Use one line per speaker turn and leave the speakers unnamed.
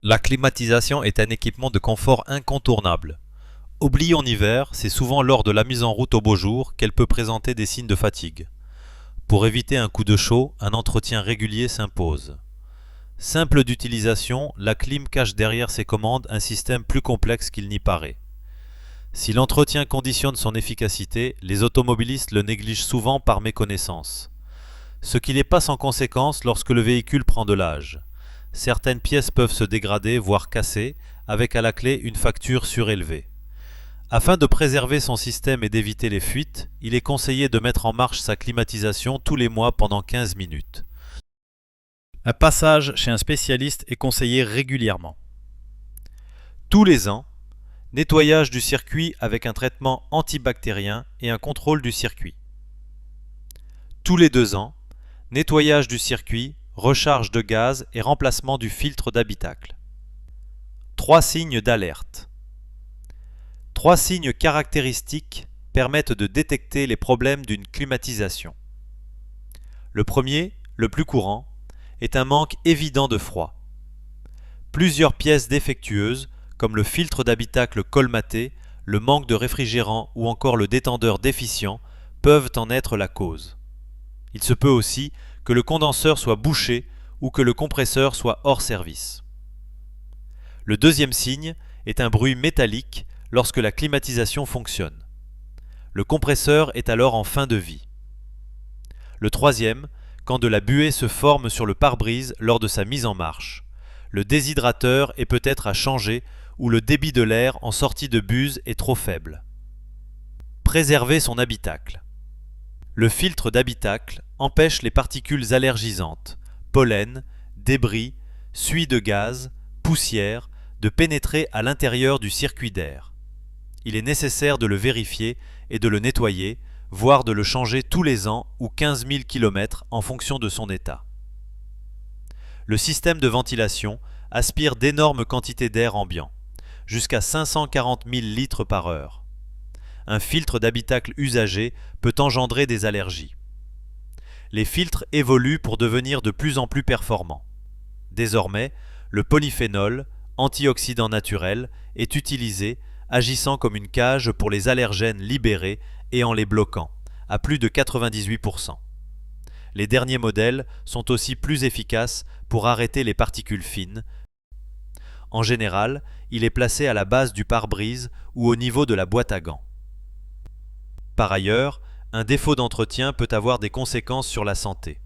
La climatisation est un équipement de confort incontournable. Oubliée en hiver, c'est souvent lors de la mise en route au beau jour qu'elle peut présenter des signes de fatigue. Pour éviter un coup de chaud, un entretien régulier s'impose. Simple d'utilisation, la clim cache derrière ses commandes un système plus complexe qu'il n'y paraît. Si l'entretien conditionne son efficacité, les automobilistes le négligent souvent par méconnaissance. Ce qui n'est pas sans conséquence lorsque le véhicule prend de l'âge. Certaines pièces peuvent se dégrader, voire casser, avec à la clé une facture surélevée. Afin de préserver son système et d'éviter les fuites, il est conseillé de mettre en marche sa climatisation tous les mois pendant 15 minutes. Un passage chez un spécialiste est conseillé régulièrement. Tous les ans, nettoyage du circuit avec un traitement antibactérien et un contrôle du circuit. Tous les 2 ans, nettoyage du circuit, recharge de gaz et remplacement du filtre d'habitacle. 3 signes d'alerte. 3 signes caractéristiques permettent de détecter les problèmes d'une climatisation. Le premier, le plus courant, est un manque évident de froid. Plusieurs pièces défectueuses, comme le filtre d'habitacle colmaté, le manque de réfrigérant ou encore le détendeur déficient, peuvent en être la cause. Il se peut aussi que le condenseur soit bouché ou que le compresseur soit hors service. Le deuxième signe est un bruit métallique lorsque la climatisation fonctionne. Le compresseur est alors en fin de vie. Le troisième, quand de la buée se forme sur le pare-brise lors de sa mise en marche. Le déshydrateur est peut-être à changer ou le débit de l'air en sortie de buse est trop faible. Préserver son habitacle. Le filtre d'habitacle empêche les particules allergisantes, pollen, débris, suie de gaz, poussière, de pénétrer à l'intérieur du circuit d'air. Il est nécessaire de le vérifier et de le nettoyer, voire de le changer tous les ans ou 15 000 km en fonction de son état. Le système de ventilation aspire d'énormes quantités d'air ambiant, jusqu'à 540 000 litres par heure. Un filtre d'habitacle usagé peut engendrer des allergies. Les filtres évoluent pour devenir de plus en plus performants. Désormais, le polyphénol, antioxydant naturel, est utilisé, agissant comme une cage pour les allergènes libérés et en les bloquant, à plus de 98%. Les derniers modèles sont aussi plus efficaces pour arrêter les particules fines. En général, il est placé à la base du pare-brise ou au niveau de la boîte à gants. Par ailleurs, un défaut d'entretien peut avoir des conséquences sur la santé.